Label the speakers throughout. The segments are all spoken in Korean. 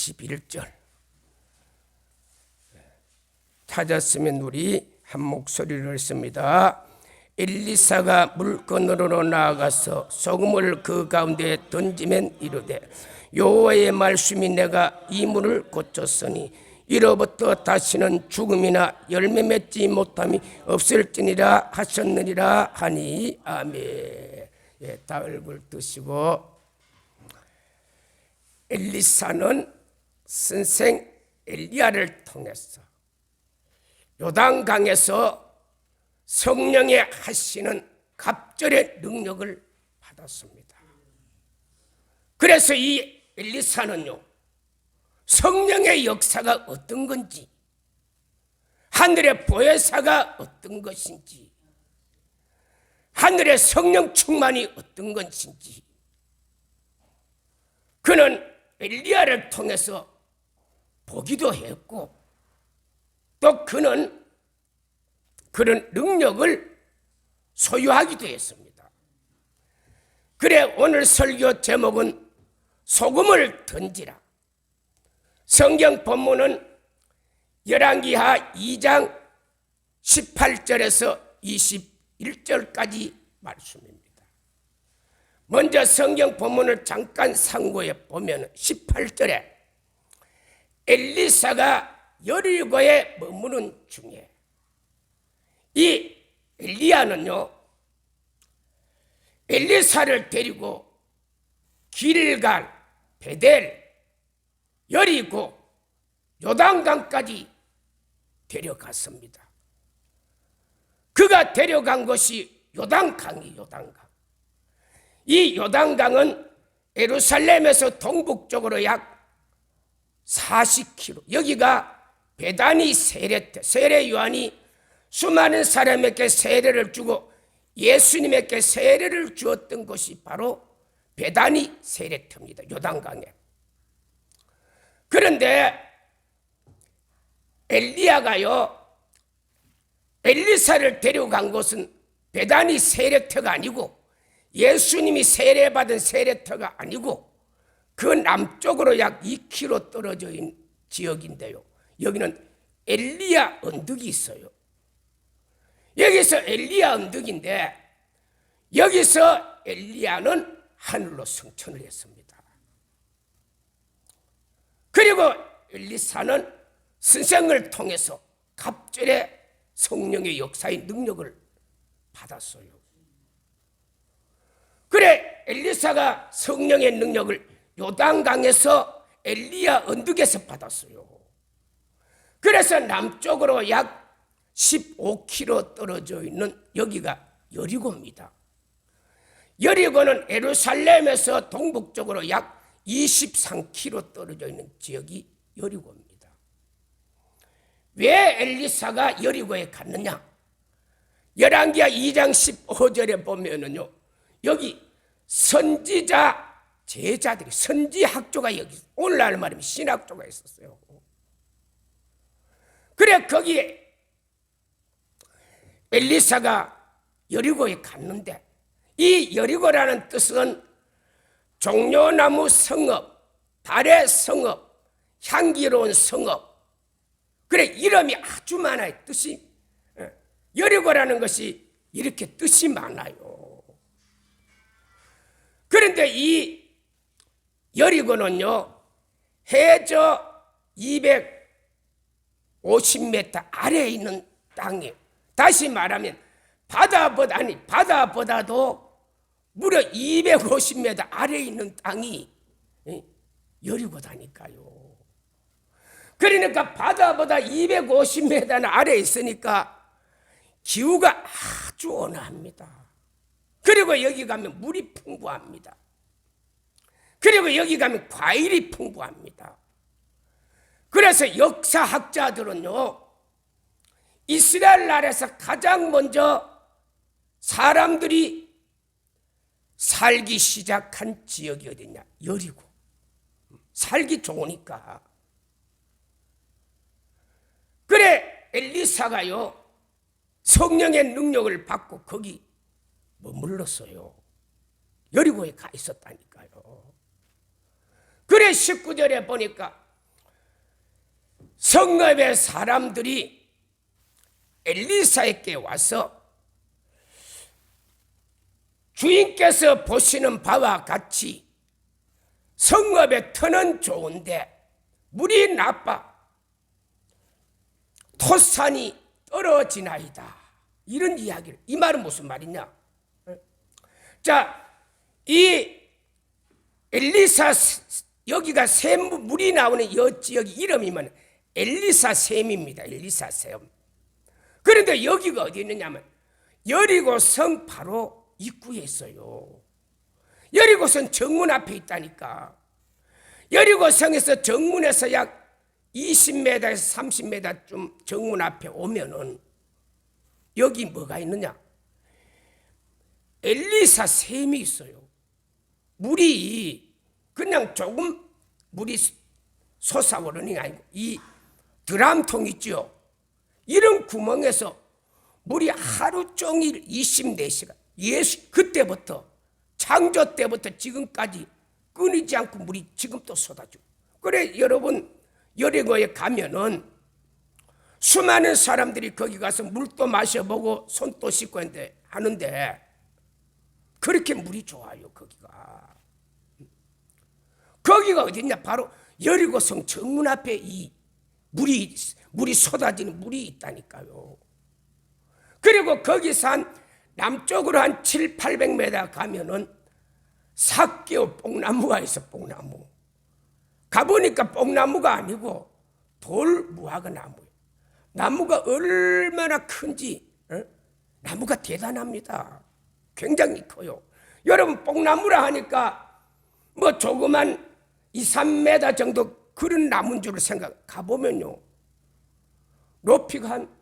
Speaker 1: 21절 찾았으면 우리 한 목소리를 했습니다. 엘리사가 물건으로 나아가서 소금을 그 가운데 던지면 이르되 여호와의 말씀이 내가 이 물을 고쳤으니 이로부터 다시는 죽음이나 열매 맺지 못함이 없을지니라 하셨느니라 하니 아멘. 다 얼굴 뜨시고, 엘리사는 선생 엘리야를 통해서 요단강에서 성령의 하시는 갑절의 능력을 받았습니다. 그래서 이 엘리사는요, 성령의 역사가 어떤 건지, 하늘의 보혜사가 어떤 것인지, 하늘의 성령 충만이 어떤 것인지, 그는 엘리야를 통해서 보기도 했고, 또 그는 그런 능력을 소유하기도 했습니다. 그래 오늘 설교 제목은 소금을 던지라. 성경 본문은 열왕기하 2장 18절에서 21절까지 말씀입니다. 먼저 성경 본문을 잠깐 상고해 보면 18절에 엘리사가 여리고에 머무는 중에 이 엘리야는요, 엘리사를 데리고 길갈, 베델, 여리고, 요단강까지 데려갔습니다. 그가 데려간 것이 요단강이 요단강. 이 요단강은 예루살렘에서 동북쪽으로 약 40km, 여기가 베다니 세례터, 세례 요한이 수많은 사람에게 세례를 주고 예수님에게 세례를 주었던 곳이 바로 베다니 세례터입니다. 요단강에. 그런데 엘리야가요, 엘리사를 데려간 곳은 베다니 세례터가 아니고 예수님이 세례받은 세례터가 아니고 그 남쪽으로 약 2km 떨어져 있는 지역인데요, 여기는 엘리야 언덕이 있어요. 여기서 엘리야 언덕인데 여기서 엘리야는 하늘로 승천을 했습니다. 그리고 엘리사는 선생을 통해서 갑절의 성령의 역사의 능력을 받았어요. 그래 엘리사가 성령의 능력을 요단강에서 엘리야 언덕에서 받았어요. 그래서 남쪽으로 약 15km 떨어져 있는 여기가 여리고입니다. 여리고는 예루살렘에서 동북쪽으로 약 23km 떨어져 있는 지역이 여리고입니다. 왜 엘리사가 여리고에 갔느냐? 열왕기하 2장 15절에 보면은요, 여기 선지자 제자들이, 선지학조가 여기, 오늘날 말하면 신학조가 있었어요. 그래 거기에 엘리사가 여리고에 갔는데, 이 여리고라는 뜻은 종려나무 성읍, 달의 성읍, 향기로운 성읍, 그래 이름이 아주 많아요. 뜻이, 여리고라는 것이 이렇게 뜻이 많아요. 그런데 이 여리고는요, 해저 250m 아래에 있는 땅이에요. 다시 말하면 바다보다도 무려 250m 아래에 있는 땅이 여리고다니까요. 그러니까 바다보다 250m 아래에 있으니까 기후가 아주 온화합니다. 그리고 여기 가면 물이 풍부합니다. 그리고 여기 가면 과일이 풍부합니다. 그래서 역사학자들은요, 이스라엘 나라에서 가장 먼저 사람들이 살기 시작한 지역이 어디냐? 여리고. 살기 좋으니까. 그래 엘리사가요, 성령의 능력을 받고 거기 머물렀어요. 여리고에 가 있었다니까요. 그래 19절에 보니까 성읍의 사람들이 엘리사에게 와서 주인께서 보시는 바와 같이 성읍의 터는 좋은데 물이 나빠 토산이 떨어지나이다, 이런 이야기를. 이 말은 무슨 말이냐? 자, 이 엘리사, 여기가 샘, 물이 나오는 여 지역 이름이면 엘리사 샘입니다. 엘리사 샘. 그런데 여기가 어디 있느냐면 여리고 성 바로 입구에 있어요. 여리고성 정문 앞에 있다니까. 여리고성에서 정문에서 약 20m에서 30m쯤 정문 앞에 오면은 여기 뭐가 있느냐? 엘리사 샘이 있어요. 물이 그냥 조금 물이 솟아오르는 게 아니고 이 드럼통 있죠. 이런 구멍에서 물이 하루 종일 24시간 그때부터 창조 때부터 지금까지 끊이지 않고 물이 지금도 쏟아지고. 그래 여러분 여리고에 가면은 수많은 사람들이 거기 가서 물도 마셔보고 손도 씻고 하는데 그렇게 물이 좋아요. 거기가 어딨냐? 바로 여리고성 정문 앞에 이 물이 쏟아지는 물이 있다니까요. 그리고 거기서 한 남쪽으로 한 700~800m 가면은 삭개오 뽕나무가 있어. 뽕나무 가보니까 뽕나무가 아니고 돌무화과 나무예요. 나무가 얼마나 큰지, 나무가 대단합니다. 굉장히 커요. 여러분 뽕나무라 하니까 뭐 조그만 2~3m 정도 그런 나무인 줄 생각. 가보면요 높이가 한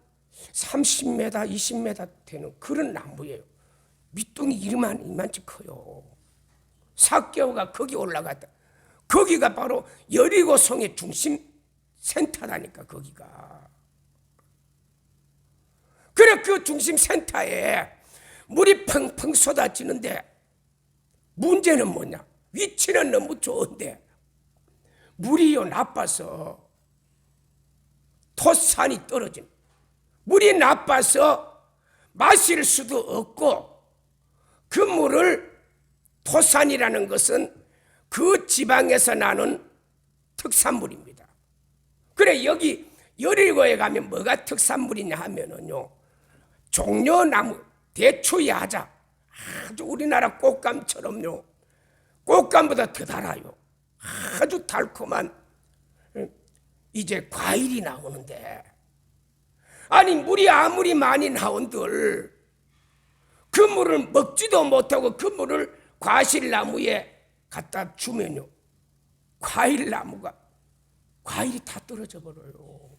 Speaker 1: 30m, 20m 되는 그런 나무예요. 밑둥이 이만치 커요. 삭개오가 거기 올라갔다. 거기가 바로 여리고성의 중심 센터라니까. 거기가. 그래 그 중심 센터에 물이 펑펑 쏟아지는데 문제는 뭐냐? 위치는 너무 좋은데 물이요 나빠서 토산이 떨어진, 물이 나빠서 마실 수도 없고, 그 물을, 토산이라는 것은 그 지방에서 나는 특산물입니다. 그래 여기 여리고에 가면 뭐가 특산물이냐 하면은요 종려나무, 대추야자, 아주 우리나라 꽃감처럼요, 꽃감보다 더 달아요. 아주 달콤한 이제 과일이 나오는데, 아니 물이 아무리 많이 나온들 그 물을 먹지도 못하고 그 물을 과실나무에 갖다 주면요 과일이 다 떨어져 버려요.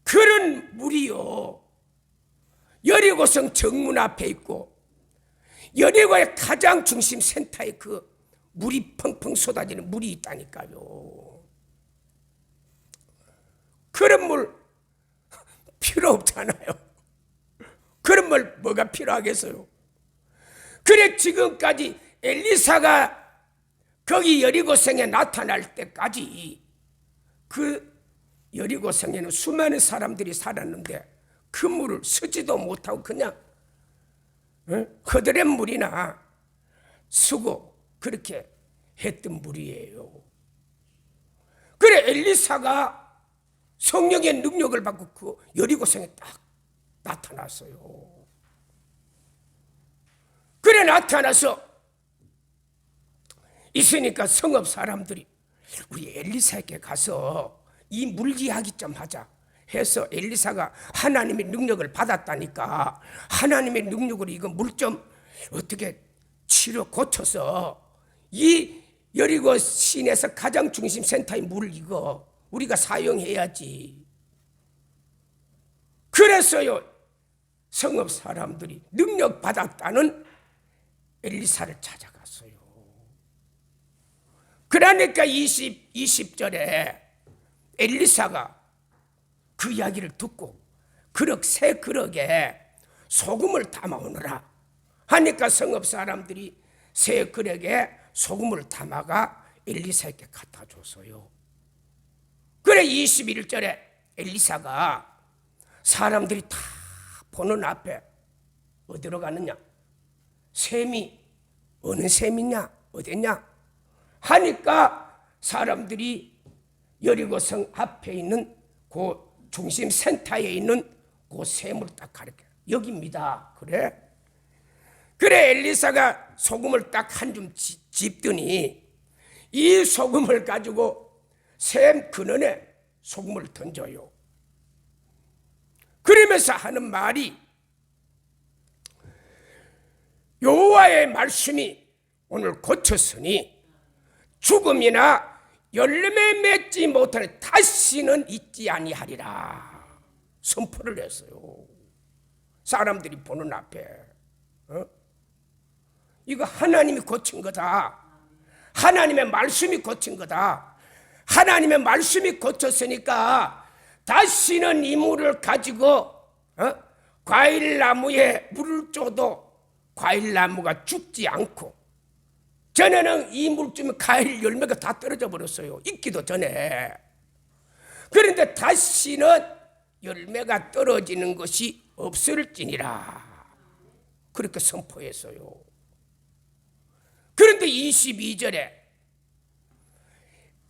Speaker 1: 그런 물이요 여리고성 정문 앞에 있고 여리고의 가장 중심 센터에 그 물이 펑펑 쏟아지는 물이 있다니까요. 그런 물 필요 없잖아요. 그런 물 뭐가 필요하겠어요? 그래 지금까지 엘리사가 거기 여리고성에 나타날 때까지 그 여리고성에는 수많은 사람들이 살았는데 그 물을 쓰지도 못하고 그냥 그들의 물이나 쓰고 그렇게 했던 물이에요. 그래 엘리사가 성령의 능력을 받고 그 여리고성에 딱 나타났어요. 그래 나타나서 있으니까 성읍 사람들이 우리 엘리사에게 가서 이 물 이야기 좀 하자 해서 엘리사가 하나님의 능력을 받았다니까 하나님의 능력으로 이거 물 좀 어떻게 고쳐서 이 여리고 시내에서 가장 중심 센터의 물 이거 우리가 사용해야지. 그래서요 성읍 사람들이 능력 받았다는 엘리사를 찾아갔어요. 그러니까 20절에 엘리사가 그 이야기를 듣고 새 그릇에 소금을 담아오느라 하니까 성읍 사람들이 새 그릇에 소금을 담아가 엘리사에게 갖다 줬어요. 그래 21절에 엘리사가 사람들이 다 보는 앞에 어디로 가느냐, 샘이 어느 샘이냐 어디냐 하니까 사람들이 여리고성 앞에 있는 그 중심 센터에 있는 그 샘을 딱 가리켜, 여기입니다. 그래 엘리사가 소금을 딱 한 줌 집더니 이 소금을 가지고 샘 근원에 소금을 던져요. 그러면서 하는 말이, 여호와의 말씀이 오늘 고쳤으니 죽음이나 열매 맺지 못하는 다시는 있지 아니하리라 선포를 했어요. 사람들이 보는 앞에. 이거 하나님이 고친 거다. 하나님의 말씀이 고친 거다. 하나님의 말씀이 고쳤으니까 다시는 이 물을 가지고 과일나무에 물을 줘도 과일나무가 죽지 않고, 전에는 이 물 주면 과일 열매가 다 떨어져 버렸어요. 익기도 전에. 그런데 다시는 열매가 떨어지는 것이 없을지니라 그렇게 선포했어요. 그런데 22절에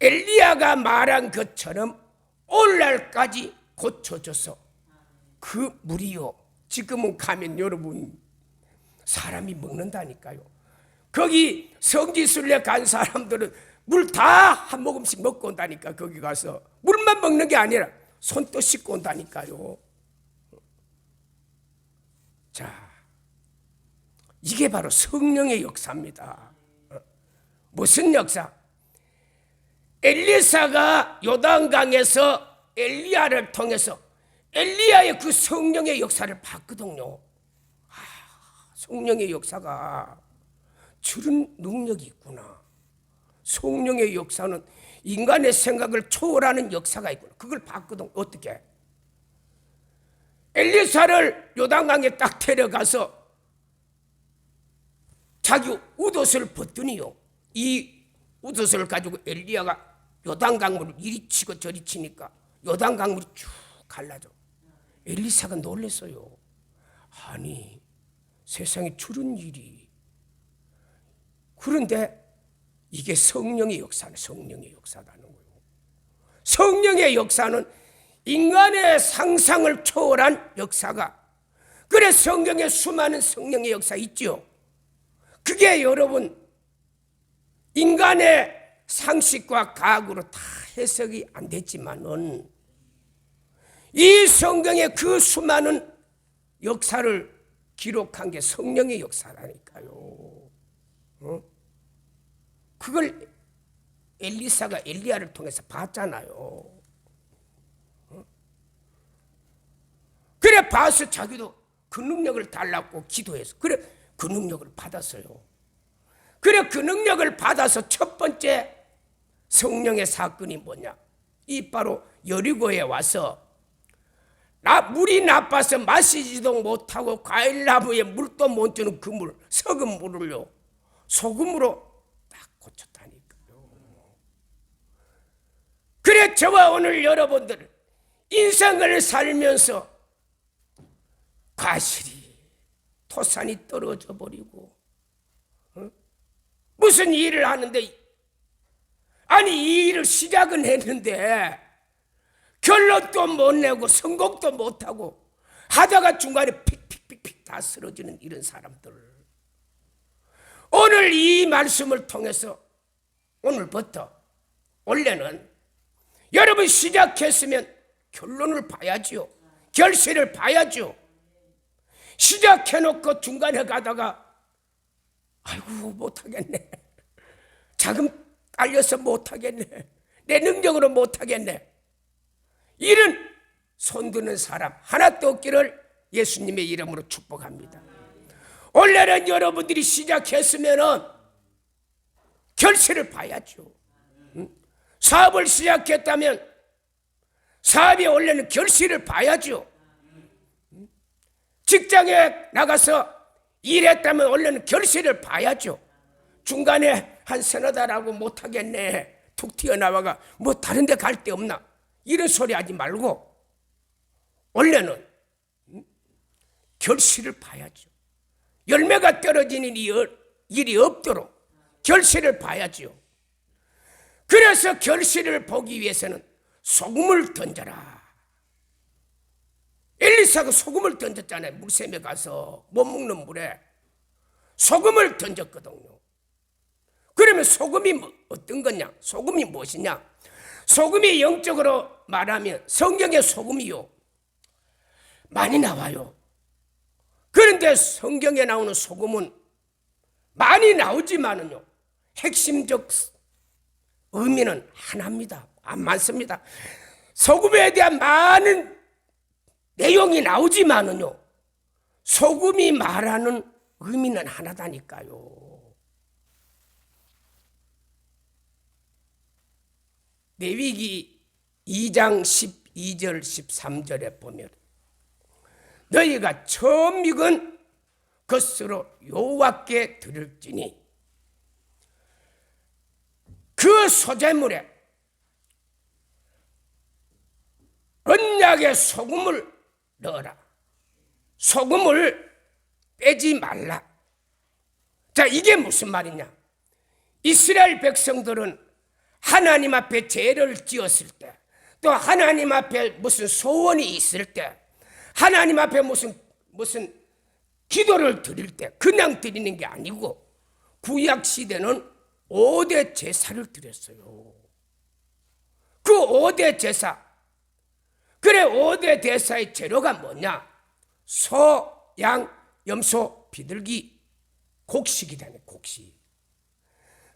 Speaker 1: 엘리야가 말한 것처럼 오늘날까지 고쳐져서 그 물이요, 지금은 가면 여러분 사람이 먹는다니까요. 거기 성지순례 간 사람들은 물 다 한 모금씩 먹고 온다니까. 거기 가서 물만 먹는 게 아니라 손도 씻고 온다니까요. 자, 이게 바로 성령의 역사입니다. 무슨 역사? 엘리사가 요단강에서 엘리야를 통해서 엘리야의 그 성령의 역사를 봤거든요. 성령의 역사가 저런 능력이 있구나. 성령의 역사는 인간의 생각을 초월하는 역사가 있구나. 그걸 봤거든. 어떻게? 엘리사를 요단강에 딱 데려가서 자기 웃옷을 벗더니요, 이 웃옷을 가지고 엘리야가 요단강물을 이리 치고 저리 치니까 요단강물이 쭉 갈라져. 엘리사가 놀랐어요. 아니, 세상에 저런 일이. 그런데 이게 성령의 역사는 성령의 역사라는 거예요. 성령의 역사는 인간의 상상을 초월한 역사가, 그래 성경에 수많은 성령의 역사 있죠. 그게 여러분 인간의 상식과 과학으로 다 해석이 안 됐지만은 이 성경의 그 수많은 역사를 기록한 게 성령의 역사라니까요. 그걸 엘리사가 엘리야를 통해서 봤잖아요. 그래 봐서 자기도 그 능력을 달라고 기도해서 그래 그 능력을 받았어요. 그래 그 능력을 받아서 첫 번째 성령의 사건이 뭐냐, 이 바로 여리고에 와서 물이 나빠서 마시지도 못하고 과일나무에 물도 못 주는 그 물, 썩은 물을요 소금으로 딱 고쳤다니까요. 그래 저와 오늘 여러분들 인생을 살면서 과실이 토산이 떨어져 버리고 무슨 일을 하는데, 아니 이 일을 시작은 했는데 결론도 못 내고 성공도 못하고 하다가 중간에 픽픽픽픽 다 쓰러지는 이런 사람들, 오늘 이 말씀을 통해서 오늘부터 원래는 여러분 시작했으면 결론을 봐야지요. 결실을 봐야죠. 시작해놓고 중간에 가다가 아이고 못하겠네, 자금 딸려서 못하겠네, 내 능력으로 못하겠네, 이런 손드는 사람 하나도 없기를 예수님의 이름으로 축복합니다. 원래는 여러분들이 시작했으면 결실을 봐야죠. 사업을 시작했다면 사업이 원래는 결실을 봐야죠. 직장에 나가서 일했다면 원래는 결실을 봐야죠. 중간에 한 서너 달하고 못하겠네 툭 튀어나와가 뭐 다른 데 갈 데 없나, 이런 소리 하지 말고 원래는 결실을 봐야죠. 열매가 떨어지는 일이 없도록 결실을 봐야죠. 그래서 결실을 보기 위해서는 소금을 던져라. 엘리사가 소금을 던졌잖아요. 물샘에 가서 못 먹는 물에 소금을 던졌거든요. 그러면 소금이 어떤 거냐? 소금이 무엇이냐? 소금이 영적으로 말하면 성경에 소금이요 많이 나와요. 그런데 성경에 나오는 소금은 많이 나오지만은요 핵심적 의미는 하나입니다. 안 많습니다. 소금에 대한 많은 내용이 나오지만은요 소금이 말하는 의미는 하나다니까요. 레위기 2장 12절 13절에 보면 너희가 처음 익은 것으로 여호와께 드릴지니 그 소재물에 언약의 소금을 넣어라. 소금을 빼지 말라. 자, 이게 무슨 말이냐? 이스라엘 백성들은 하나님 앞에 제를 지었을 때, 또 하나님 앞에 무슨 소원이 있을 때, 하나님 앞에 무슨 기도를 드릴 때 그냥 드리는 게 아니고 구약 시대는 5대 제사를 드렸어요. 그 5대 제사, 그래 5대 제사의 재료가 뭐냐? 소, 양, 염소, 비둘기, 곡식이라네. 곡식.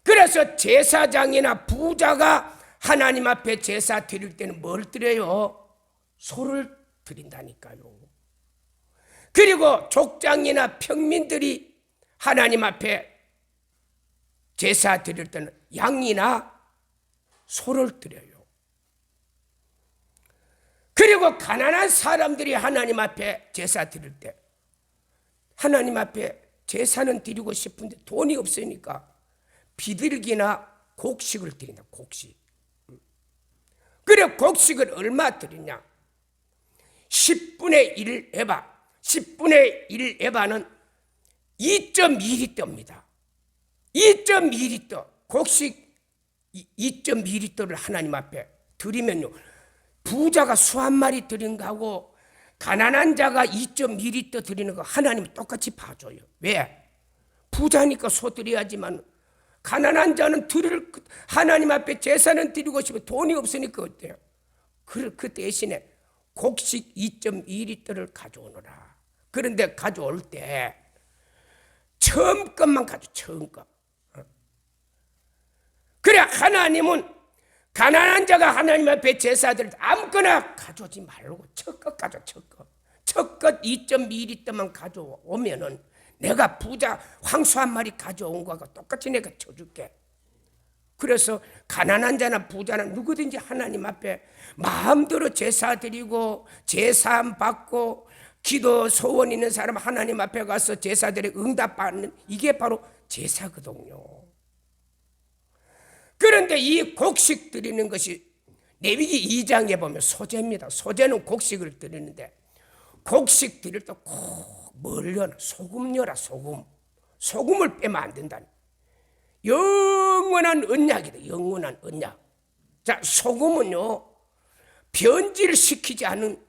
Speaker 1: 그래서 제사장이나 부자가 하나님 앞에 제사 드릴 때는 뭘 드려요? 소를 드린다니까요. 그리고 족장이나 평민들이 하나님 앞에 제사 드릴 때는 양이나 소를 드려요. 그리고 가난한 사람들이 하나님 앞에 제사 드릴 때 하나님 앞에 제사는 드리고 싶은데 돈이 없으니까 비둘기나 곡식을 드린다. 곡식. 그래 곡식을 얼마 드리냐? 10분의 1 에바. 10분의 1 에바는 2.2리터입니다. 2.2리터 곡식 2.2리터를 하나님 앞에 드리면요 부자가 소 한 마리 드린 거하고 가난한 자가 2.2리터 드리는 거 하나님이 똑같이 봐줘요. 왜? 부자니까 소 드려야지만 가난한 자는 하나님 앞에 제사는 드리고 싶어 돈이 없으니까 어때요? 그 대신에 곡식 2.2리터를 가져오너라. 그런데 가져올 때 처음 것만 가져. 처음 것. 그래 하나님은 가난한 자가 하나님 앞에 제사들 아무거나 가져오지 말고 첫 것 가져. 첫 것 2.2리터만 가져오면은 내가 부자 황소 한 마리 가져온 거하고 똑같이 내가 쳐줄게. 그래서 가난한 자나 부자나 누구든지 하나님 앞에 마음대로 제사 드리고 제사함 받고 기도 소원 있는 사람 하나님 앞에 가서 제사들의 응답받는 이게 바로 제사거든요. 그런데 이 곡식 드리는 것이 레위기 2장에 보면 소제입니다. 소제는 곡식을 드리는데 곡식 드릴 때 꼭 뭘 넣어라? 소금 넣어라. 소금을 빼면 안 된다. 영원한 언약이다. 영원한 언약. 자, 소금은요 변질시키지 않은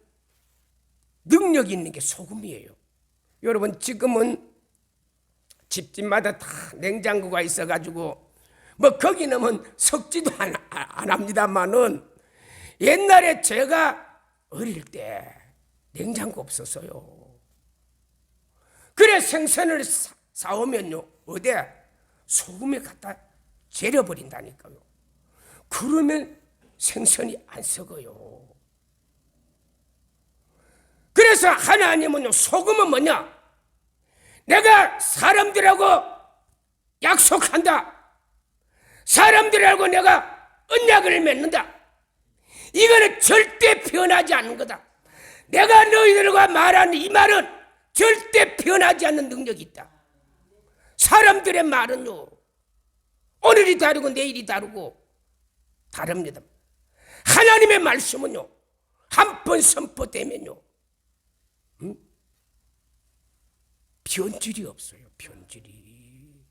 Speaker 1: 능력이 있는 게 소금이에요. 여러분 지금은 집집마다 다 냉장고가 있어가지고 뭐 거기 넣으면 섞지도 안 합니다만은 옛날에 제가 어릴 때 냉장고 없었어요. 그래 생선을 사오면요 어디에 소금에 갖다 절여버린다니까요. 그러면 생선이 안 썩어요. 그래서 하나님은요 소금은 뭐냐? 내가 사람들하고 약속한다. 사람들하고 내가 언약을 맺는다. 이거는 절대 변하지 않는 거다. 내가 너희들과 말하는 이 말은 절대 변하지 않는 능력이 있다. 사람들의 말은요 오늘이 다르고 내일이 다르고 다릅니다. 하나님의 말씀은요, 한 번 선포되면요, 변질이 없어요. 변질이.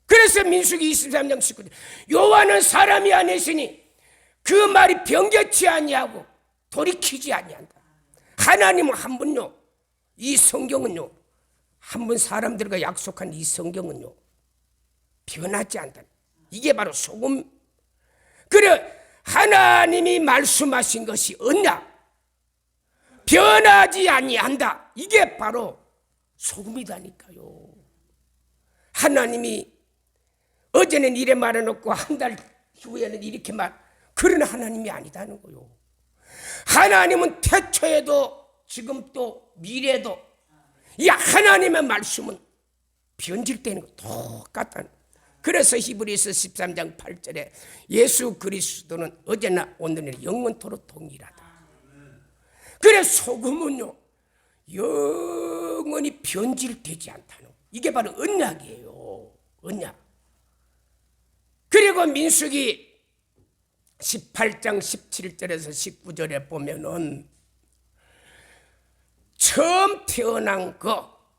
Speaker 1: 그래서 민수기 23장 19절, 여호와는 사람이 아니시니 그 말이 변개치 아니하고 돌이키지 아니한다. 하나님은 한 분요, 이 성경은요, 한 번 사람들과 약속한 이 성경은요, 변하지 않다. 이게 바로 소금. 그래, 하나님이 말씀하신 것이 언약, 변하지 아니한다. 이게 바로 소금이다니까요. 하나님이 어제는 이래 말해놓고 한 달 후에는 이렇게 그런 하나님이 아니다는 거요. 하나님은 태초에도 지금도 미래도 이 하나님의 말씀은 변질되는 거 똑같다는. 그래서 히브리서 13장 8절에 예수 그리스도는 어제나 오늘은 영원토록 동일하다. 그래, 소금은요, 영원히 변질되지 않다는, 이게 바로 언약이에요. 언약. 그리고 민수기 18장 17절에서 19절에 보면은 처음 태어난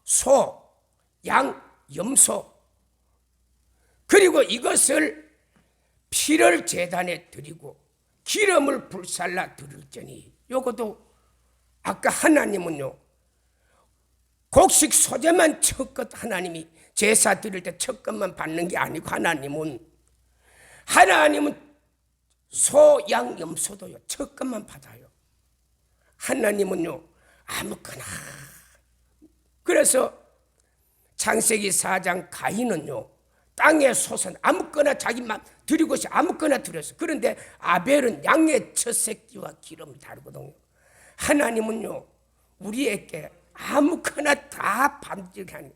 Speaker 1: 소, 양, 염소, 그리고 이것을 피를 제단에 드리고 기름을 불살라 드릴지니, 요것도 아까 하나님은요, 곡식 소재만 첫 것, 하나님이 제사 드릴 때 첫 것만 받는 게 아니고, 하나님은 소, 양, 염소도요, 첫 것만 받아요. 하나님은요, 아무거나. 그래서 창세기 4장 가인은요, 땅의 소선 아무거나 자기만 드리고 싶어 아무거나 드렸어. 그런데 아벨은 양의 첫 새끼와 기름을 다르거든요. 하나님은요, 우리에게 아무거나 다 받게 하는,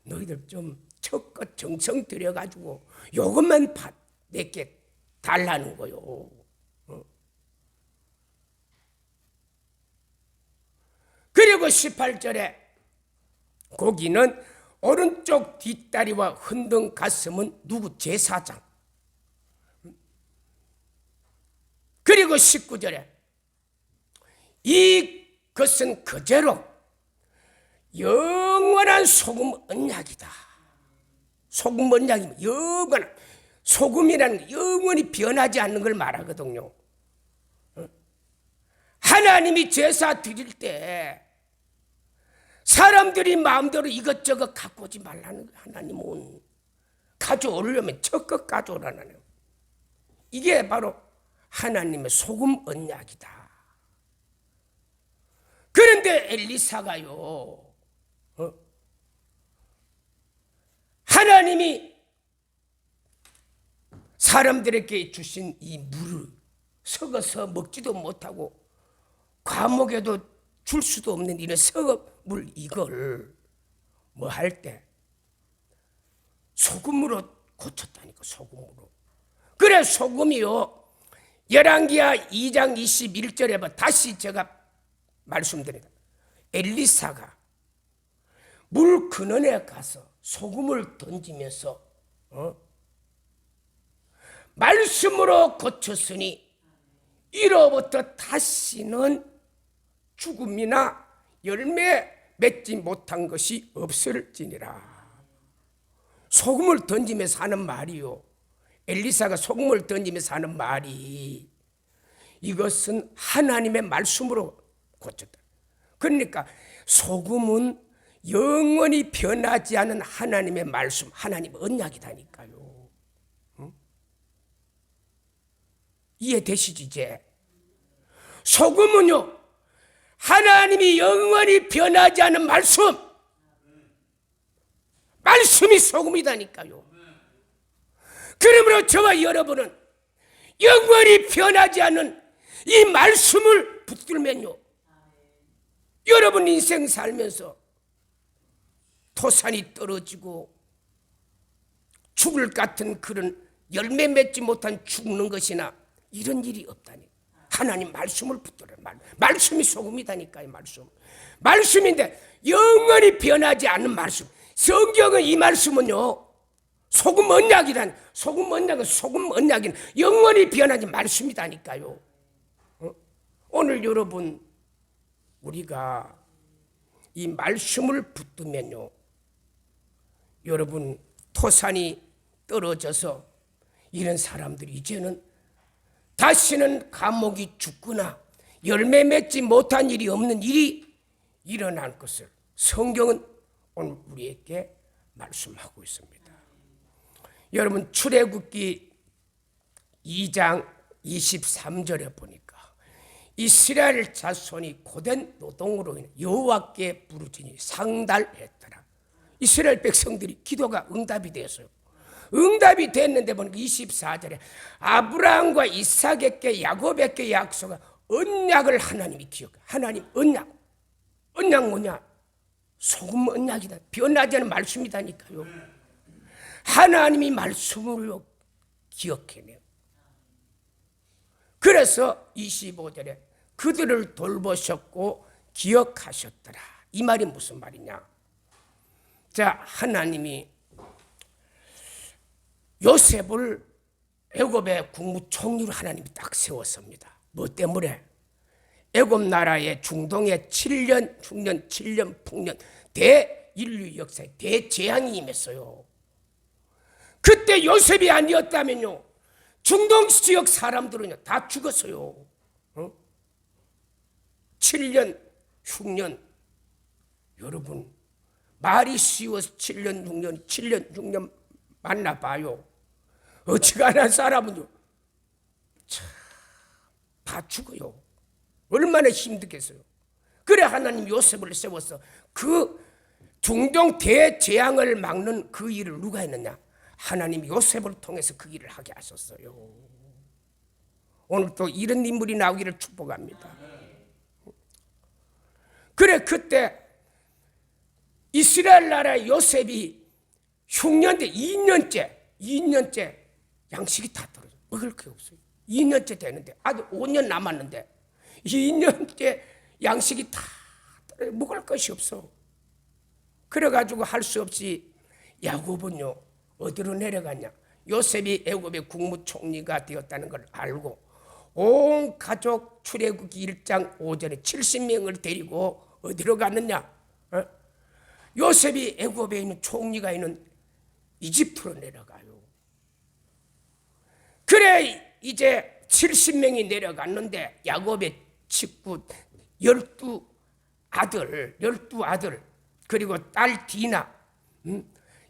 Speaker 1: 너희들 좀 첫것 정성 들여가지고 요것만 내게 달라는 거요. 그리고 18절에 고기는 오른쪽 뒷다리와 흔든 가슴은 누구? 제사장. 그리고 19절에 이것은 그대로 영원한 소금 언약이다. 소금 언약이면 영원한, 소금이라는 게 영원히 변하지 않는 걸 말하거든요. 하나님이 제사 드릴 때 사람들이 마음대로 이것저것 갖고 오지 말라는 거예요. 하나님은 가져오려면 첫것 가져오라는 거예요. 이게 바로 하나님의 소금 언약이다. 그런데 엘리사가요, 하나님이 사람들에게 주신 이 물을 썩어서 먹지도 못하고 감옥에도 줄 수도 없는 이런 썩물, 이걸 뭐 할 때 소금으로 고쳤다니까. 소금으로. 그래, 소금이요, 열왕기하 2장 21절에 다시 제가 말씀드립니다. 엘리사가 물 근원에 가서 소금을 던지면서 말씀으로 고쳤으니 이로부터 다시는 죽음이나 열매 맺지 못한 것이 없을지니라. 소금을 던지면서 하는 말이요, 엘리사가 소금을 던지면서 하는 말이, 이것은 하나님의 말씀으로 고쳤다. 그러니까 소금은 영원히 변하지 않은 하나님의 말씀, 하나님의 언약이다니까요. 이해되시지 이제? 소금은요, 하나님이 영원히 변하지 않은 말씀이 소금이다니까요. 그러므로 저와 여러분은 영원히 변하지 않는 이 말씀을 붙들면요, 여러분 인생 살면서 토산이 떨어지고 죽을 같은 그런 열매 맺지 못한 죽는 것이나 이런 일이 없다니. 하나님 말씀을 붙들어요. 말씀이 소금이다니까요. 말씀인데 영원히 변하지 않는 말씀. 성경은 이 말씀은요, 소금 언약이란 소금 언약은 영원히 변하지 말씀이다니까요. 오늘 여러분 우리가 이 말씀을 붙들면요, 여러분 토산이 떨어져서 이런 사람들이 이제는 다시는 감옥이 죽거나 열매 맺지 못한 일이 없는 일이 일어날 것을 성경은 오늘 우리에게 말씀하고 있습니다. 여러분 출애굽기 2장 23절에 보니까 이스라엘 자손이 고된 노동으로 인해 여호와께 부르짖니 상달했더라. 이스라엘 백성들이 기도가 응답이 되었어요. 응답이 됐는데 보니까 24절에 아브라함과 이삭에게 야곱에게 약속한 언약을 하나님이 기억해. 하나님 언약 뭐냐? 소금 언약이다. 변하지 않은 말씀이다니까요. 하나님이 말씀을 기억해내요. 그래서 25절에 그들을 돌보셨고 기억하셨더라. 이 말이 무슨 말이냐? 자, 하나님이 요셉을 애굽의 국무총리로 하나님이 딱 세웠습니다. 뭐 때문에? 애굽 나라의 중동의 7년 흉년 7년 풍년 대인류 역사에 대재앙이 임했어요. 그때 요셉이 아니었다면요, 중동 지역 사람들은요 다 죽었어요. 7년 흉년, 여러분 말이 쉬워서 7년 흉년 만나봐요. 어지간한 사람은요 참 다 죽어요. 얼마나 힘들겠어요. 그래 하나님 요셉을 세워서 그 중동 대재앙을 막는 그 일을 누가 했느냐? 하나님이 요셉을 통해서 그 일을 하게 하셨어요. 오늘 또 이런 인물이 나오기를 축복합니다. 그래 그때 이스라엘 나라의 요셉이 흉년 때 2년째 양식이 다 떨어져. 먹을 게 없어요. 2년째 되는데 아직 5년 남았는데 2년째 양식이 다 떨어져. 먹을 것이 없어. 그래가지고 할 수 없이 야곱은요 어디로 내려갔냐? 요셉이 애굽의 국무총리가 되었다는 걸 알고 온 가족 출애굽기 1장 5절에 70명을 데리고 어디로 갔느냐? 요셉이 애굽에 있는 총리가 있는 이집트로 내려가요. 그래 이제 70명이 내려갔는데 야곱의 직구 12아들 그리고 딸 디나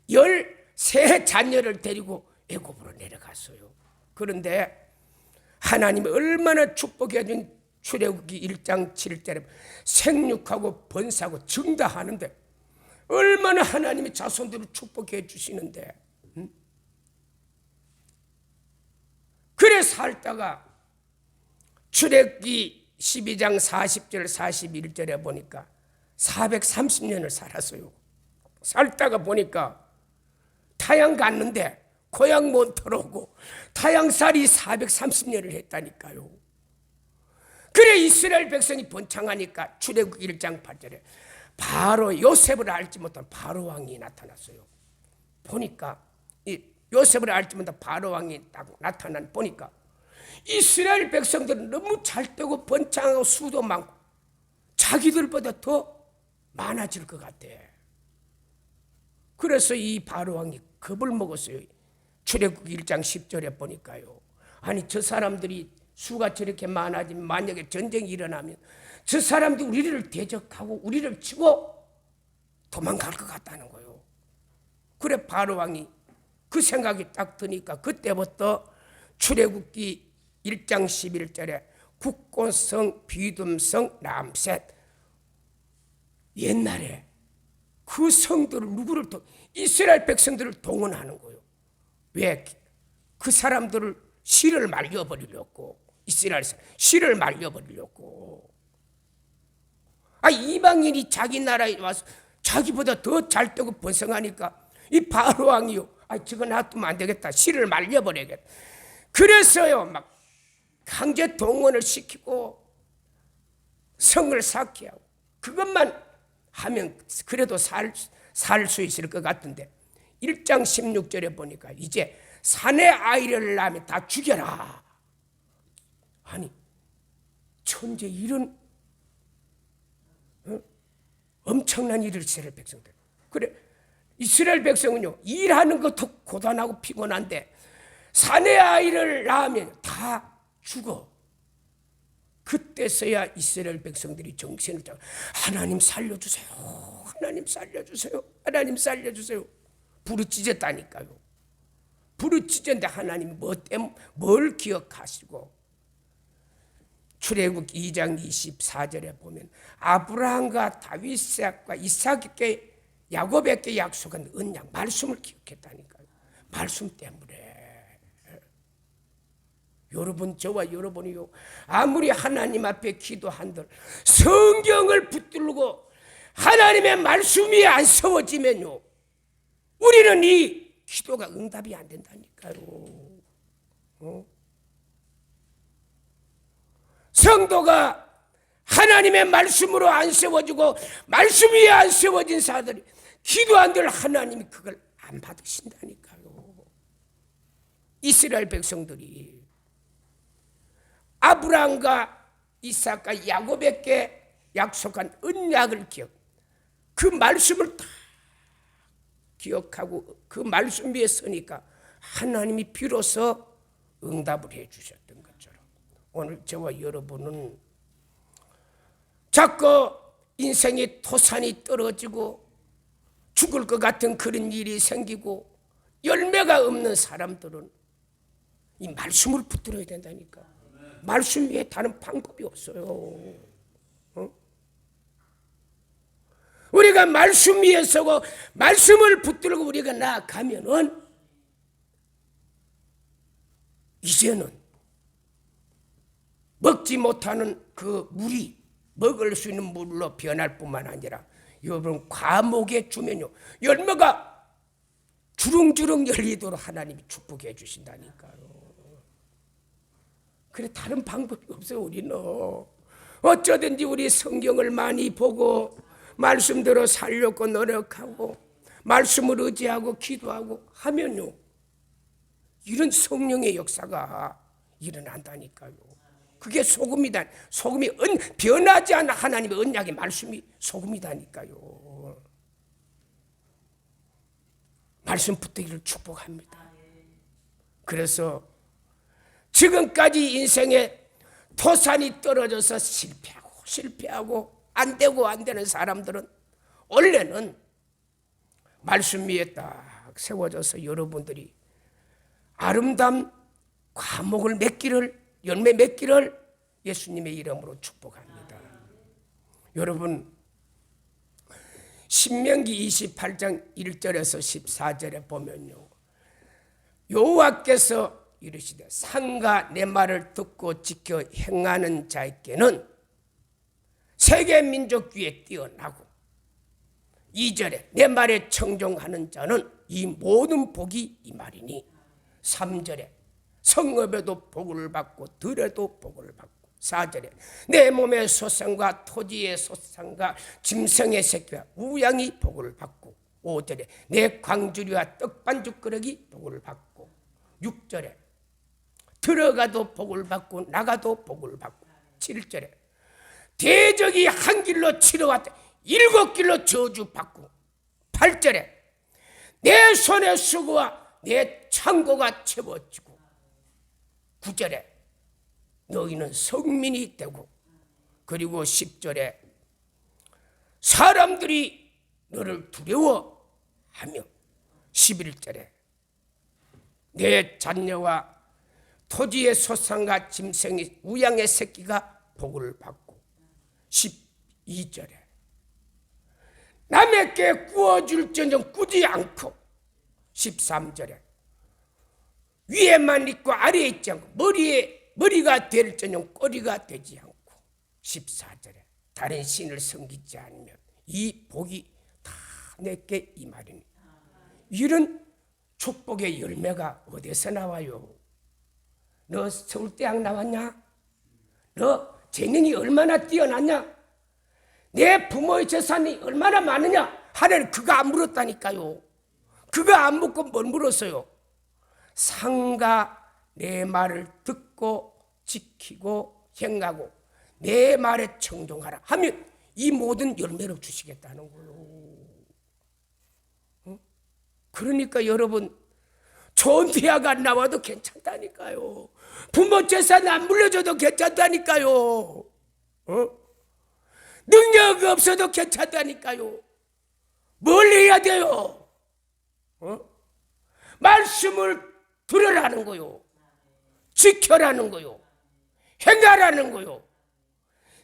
Speaker 1: 13 자녀를 데리고 애굽으로 내려갔어요. 그런데 하나님이 얼마나 축복해 준 출애굽기 1장 7절에 생육하고 번사하고 증다하는데 얼마나 하나님이 자손들을 축복해 주시는데 그래 살다가 출애굽기 12장 40절 41절에 보니까 430년을 살았어요. 살다가 보니까 타양 갔는데 고향 못 들어오고 타양살이 430년을 했다니까요. 그래 이스라엘 백성이 번창하니까 출애굽기 1장 8절에 바로 요셉을 알지 못한 바로 왕이 나타났어요. 보니까 이 요셉을 알지 못한 바로 왕이 딱 나타난 보니까 이스라엘 백성들은 너무 잘되고 번창하고 수도 많고 자기들보다 더 많아질 것 같아. 그래서 이 바로 왕이 겁을 먹었어요. 출애굽기 1장 10절에 보니까요. 아니 저 사람들이 수가 저렇게 많아지면 만약에 전쟁이 일어나면 저 사람들이 우리를 대적하고 우리를 치고 도망갈 것 같다는 거예요. 그래 바로 왕이 그 생각이 딱 드니까 그때부터 출애굽기 1장 11절에 국고성, 비듬성, 람셋 옛날에 그 성들을 누구를 이스라엘 백성들을 동원하는 거예요. 왜? 그 사람들을 씨를 말려버리려고. 이스라엘 씨를 말려버리려고. 이방인이 자기 나라에 와서 자기보다 더 잘되고 번성하니까 이 바로 왕이요, 저거 놔두면 안 되겠다, 씨를 말려버려야겠다. 그래서요 막 강제 동원을 시키고 성을 쌓게 하고 그것만 하면 그래도 살 수 있을 것 같은데 1장 16절에 보니까 이제 사내 아이를 낳으면 다 죽여라. 아니 천재 이런 엄청난 일을 이스라엘 백성들. 그래 이스라엘 백성은요 일하는 것도 고단하고 피곤한데 사내 아이를 낳으면 다 죽어. 그때서야 이스라엘 백성들이 정신을 잡아 하나님 살려주세요. 하나님 살려주세요. 하나님 살려주세요. 부르짖었다니까요. 부르짖었는데 하나님 뭘 기억하시고 출애굽 2장 24절에 보면 아브라함과 다윗과 이삭에게 야곱에게 약속한 언약 말씀을 기억했다니까요. 말씀 때문에. 여러분 저와 여러분이요 아무리 하나님 앞에 기도한들 성경을 붙들고 하나님의 말씀이 안 세워지면요 우리는 이 기도가 응답이 안 된다니까요. 성도가 하나님의 말씀으로 안 세워지고 말씀 위에 안 세워진 사람들이 기도한들 하나님이 그걸 안 받으신다니까요. 이스라엘 백성들이 아브라함과 이삭과 야곱에게 약속한 언약을 그 말씀을 다 기억하고 그 말씀 위에 서니까 하나님이 비로소 응답을 해 주셨던 것처럼 오늘 저와 여러분은 자꾸 인생의 토산이 떨어지고 죽을 것 같은 그런 일이 생기고 열매가 없는 사람들은 이 말씀을 붙들어야 된다니까. 말씀 위에 다른 방법이 없어요. 우리가 말씀 위에 서고 말씀을 붙들고 우리가 나아가면은 이제는 먹지 못하는 그 물이 먹을 수 있는 물로 변할 뿐만 아니라 여러분 과목에 주면요 열매가 주렁주렁 열리도록 하나님이 축복해 주신다니까요. 그래 다른 방법이 없어요. 우리는 어쩌든지 우리 성경을 많이 보고 말씀대로 살려고 노력하고 말씀을 의지하고 기도하고 하면요 이런 성령의 역사가 일어난다니까요. 그게 소금이다. 소금이 변하지 않은 하나님의 언약의 말씀이 소금이다니까요. 말씀 붙들기를 축복합니다. 그래서 지금까지 인생에 토산이 떨어져서 실패하고 안 되는 사람들은 원래는 말씀 위에 딱 세워져서 여러분들이 아름다운 과목을 맺기를 열매 맺기를 예수님의 이름으로 축복합니다. 여러분 신명기 28장 1절에서 14절에 보면요 여호와께서 이르시되 상가 내 말을 듣고 지켜 행하는 자에게는 세계 민족 위에 뛰어나고 2절에 내 말에 청종하는 자는 이 모든 복이 이 말이니 3절에 성읍에도 복을 받고 들에도 복을 받고 4절에 내 몸의 소생과 토지의 소생과 짐승의 새끼와 우양이 복을 받고 5절에 내 광주리와 떡반죽 그릇이 복을 받고 6절에 들어가도 복을 받고 나가도 복을 받고 7절에 대적이 한 길로 치러왔다 7길로 저주받고 8절에 내 손의 수고와 내 창고가 채워지고 9절에 너희는 성민이 되고 그리고 10절에 사람들이 너를 두려워하며 11절에 내 자녀와 토지의 소상과 짐승의 우양의 새끼가 복을 받고 12절에 남에게 구워줄지언정 꾸지 않고 13절에 위에만 있고 아래에 있지 않고 머리가 될지언정 꼬리가 되지 않고 14절에 다른 신을 섬기지 않으면 이 복이 다 내게 이 말이니 이런 축복의 열매가 어디서 나와요? 너 서울대학 나왔냐? 너 재능이 얼마나 뛰어났냐? 내 부모의 재산이 얼마나 많으냐? 하나님 그거 안 물었다니까요. 그거 안 묻고 뭘 물었어요? 상가 내 말을 듣고 지키고 행하고 내 말에 청종하라 하면 이 모든 열매를 주시겠다는 거예요. 그러니까 여러분, 좋은 대학 안 나와도 괜찮다니까요. 부모 재산 안 물려줘도 괜찮다니까요. 능력 없어도 괜찮다니까요. 뭘 해야 돼요? 말씀을 들으라는 거요. 지켜라는 거요. 행하라는 거요.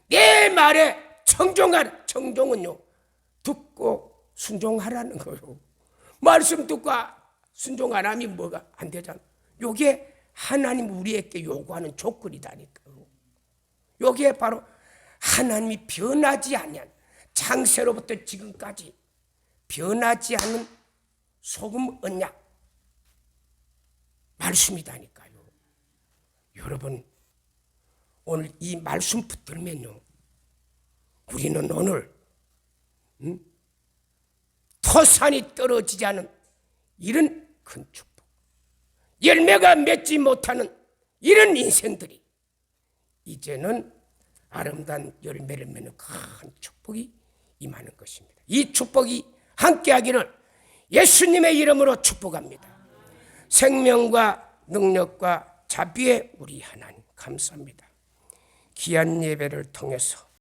Speaker 1: 내 말에 청종하라. 청종은요, 듣고 순종하라는 거요. 말씀 듣고 순종 안 하면 뭐가 안 되잖아. 요게 하나님 우리에게 요구하는 조건이다니까요. 요게 바로 하나님이 변하지 않는, 창세로부터 지금까지 변하지 않는 소금 언약 말씀이다니까요. 여러분, 오늘 이 말씀 붙들면요, 우리는 오늘 토산이 떨어지지 않은 이런 큰 축복, 열매가 맺지 못하는 이런 인생들이 이제는 아름다운 열매를 맺는 큰 축복이 임하는 것입니다. 이 축복이 함께하기를 예수님의 이름으로 축복합니다. 생명과 능력과 자비의 우리 하나님 감사합니다. 귀한 예배를 통해서